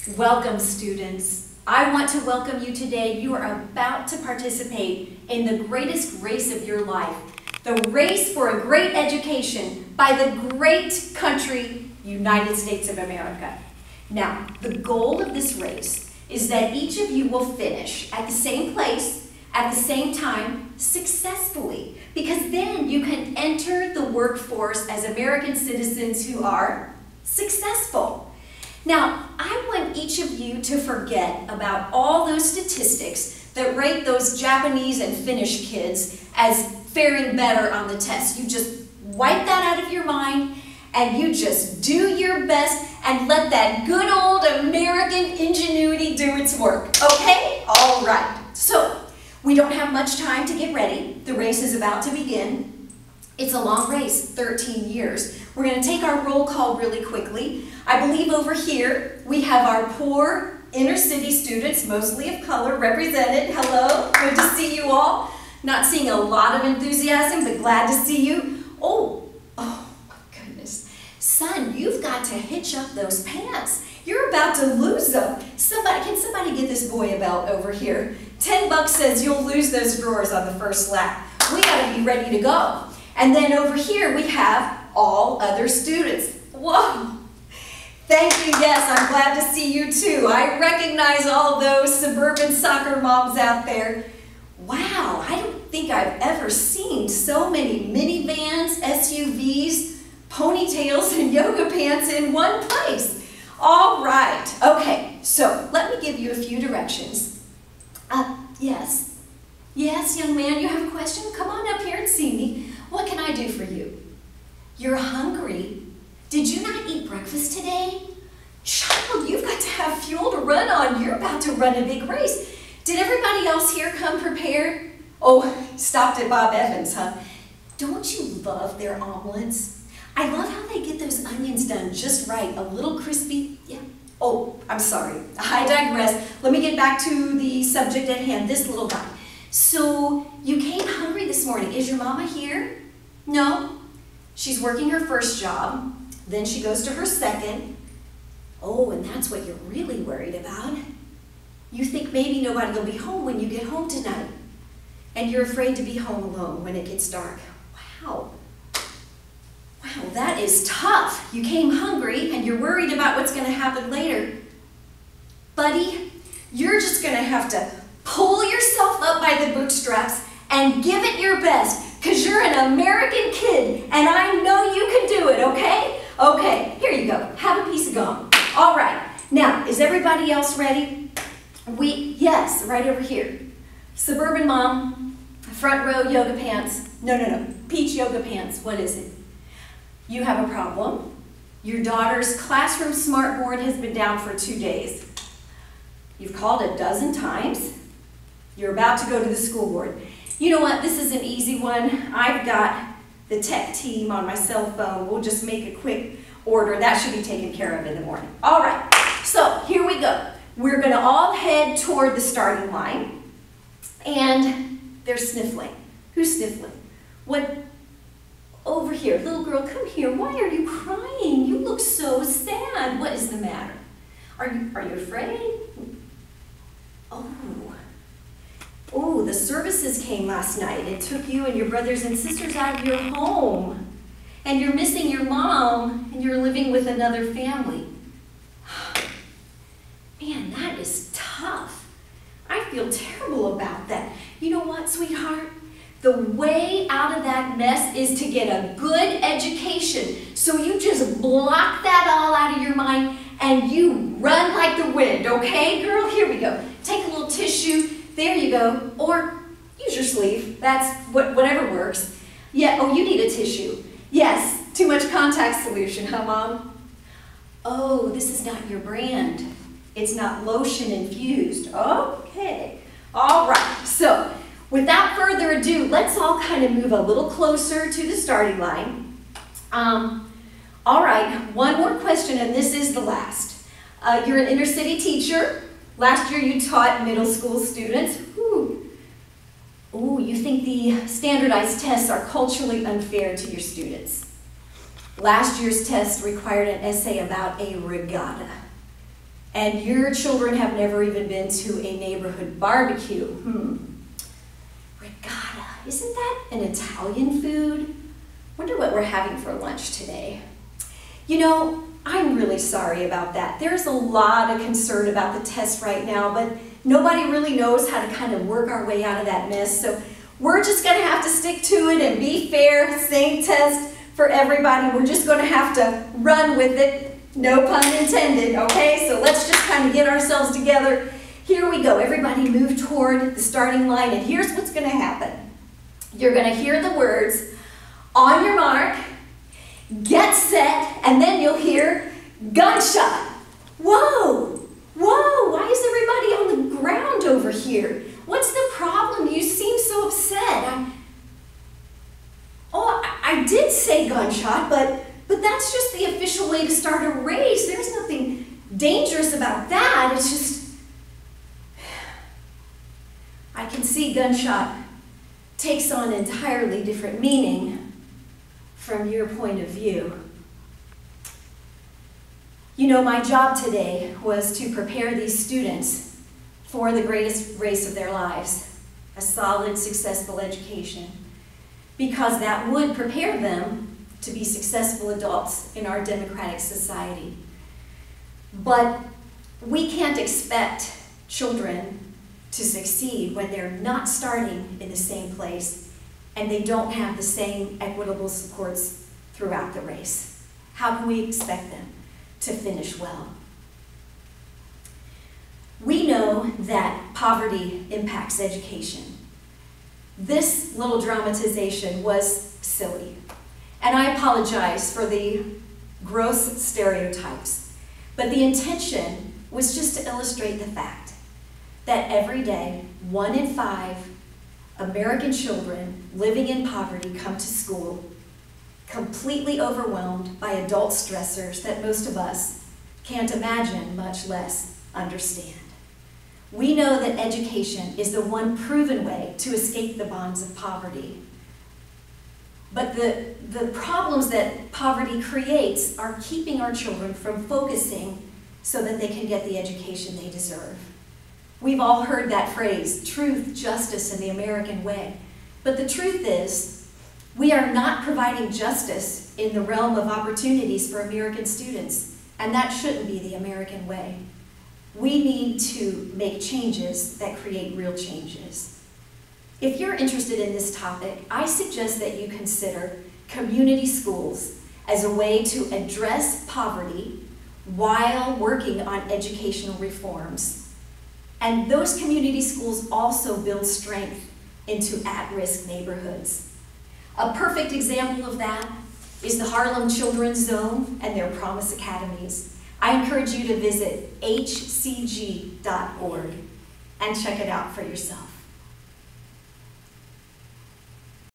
Welcome, students. I want to welcome you today. You are about to participate in the greatest race of your life, the race for a great education by the great country, United States of America. Now, the goal of this race is that each of you will finish at the same place, at the same time, successfully, because then you can enter the workforce as American citizens who are successful. Now, I want each of you to forget about all those statistics that rate those Japanese and Finnish kids as faring better on the test. You just wipe that out of your mind and you just do your best and let that good old American ingenuity do its work, okay? All right. So, we don't have much time to get ready. The race is about to begin. It's a long race, 13 years. We're going to take our roll call really quickly. I believe over here we have our poor inner city students, mostly of color, represented. Hello, good to see you all. Not seeing a lot of enthusiasm, but glad to see you. Oh my goodness. Son, you've got to hitch up those pants. You're about to lose them. Can somebody get this boy a belt over here? $10 says you'll lose those drawers on the first lap. We gotta be ready to go. And then over here we have all other students. Whoa! Thank you, yes, I'm glad to see you too. I recognize all those suburban soccer moms out there. Wow, I don't think I've ever seen so many minivans, SUVs, ponytails, and yoga pants in one place. All right, okay, so let me give you a few directions. Yes. Yes, young man, you have a question? Come on up here and see me. What can I do for you? You're hungry. Did you not eat breakfast today? Child, you've got to have fuel to run on. You're about to run a big race. Did everybody else here come prepared? Oh, stopped at Bob Evans, huh? Don't you love their omelets? I love how they get those onions done just right, a little crispy. Yeah. Oh, I'm sorry. I digress. Let me get back to the subject at hand, this little guy. So, you came hungry this morning. Is your mama here? No. She's working her first job. Then she goes to her second. Oh, and that's what you're really worried about. You think maybe nobody will be home when you get home tonight. And you're afraid to be home alone when it gets dark. Wow. Wow, that is tough. You came hungry and you're worried about what's going to happen later. Buddy, you're just going to have to pull yourself up by the bootstraps and give it your best, because you're an American kid and I know you can do it, okay? Okay, here you go. Have a piece of gum. All right. Now, is everybody else ready? Yes, right over here. Suburban mom, front row yoga pants. No. Peach yoga pants. What is it? You have a problem. Your daughter's classroom smartboard has been down for 2 days. You've called a dozen times. You're about to go to the school board. You know what? This is an easy one. I've got the tech team on my cell phone. We'll just make a quick order. That should be taken care of in the morning. All right. So here we go. We're going to all head toward the starting line. And they're sniffling. Who's sniffling? What? Over here. Little girl, come here. Why are you crying? You look so sad. What is the matter? Are you afraid? Oh, the services came last night. It took you and your brothers and sisters out of your home. And you're missing your mom, and you're living with another family. Man, that is tough. I feel terrible about that. You know what, sweetheart? The way out of that mess is to get a good education. So you just block that all out of your mind and you run like the wind, okay, girl? Here we go. Take a little tissue. There you go. Or use your sleeve. That's whatever works. Yeah, oh, you need a tissue. Yes, too much contact solution, huh, Mom? Oh, this is not your brand. It's not lotion infused. Okay. All right. So, without further ado, let's all kind of move a little closer to the starting line. All right, one more question, and this is the last. You're an inner city teacher. Last year you taught middle school students. Ooh, you think the standardized tests are culturally unfair to your students. Last year's test required an essay about a regatta. and your children have never even been to a neighborhood barbecue. Regatta, isn't that an Italian food? Wonder what we're having for lunch today. You know, I'm really sorry about that. There's a lot of concern about the test right now, but nobody really knows how to kind of work our way out of that mess. So we're just going to have to stick to it and be fair, same test for everybody. We're just going to have to run with it, no pun intended, okay? So let's just kind of get ourselves together. Here we go. Everybody move toward the starting line, and here's what's going to happen. You're going to hear the words, on your mark, get set, and then you'll hear gunshot. Whoa, whoa, why is everybody on the ground over here? What's the problem? You seem so upset. I did say gunshot, but that's just the official way to start a race. There's nothing dangerous about that. It's just, I can see gunshot takes on an entirely different meaning from your point of view. You know, my job today was to prepare these students for the greatest race of their lives, a solid, successful education, because that would prepare them to be successful adults in our democratic society. But we can't expect children to succeed when they're not starting in the same place and they don't have the same equitable supports throughout the race. How can we expect them to finish well? We know that poverty impacts education. This little dramatization was silly, and I apologize for the gross stereotypes, but the intention was just to illustrate the fact that every day, 1 in 5 American children living in poverty come to school completely overwhelmed by adult stressors that most of us can't imagine, much less understand. We know that education is the one proven way to escape the bonds of poverty. But the problems that poverty creates are keeping our children from focusing so that they can get the education they deserve. We've all heard that phrase, truth, justice, and the American way. But the truth is, we are not providing justice in the realm of opportunities for American students, and that shouldn't be the American way. We need to make changes that create real changes. If you're interested in this topic, I suggest that you consider community schools as a way to address poverty while working on educational reforms. And those community schools also build strength into at-risk neighborhoods. A perfect example of that is the Harlem Children's Zone and their Promise Academies. I encourage you to visit hcg.org and check it out for yourself.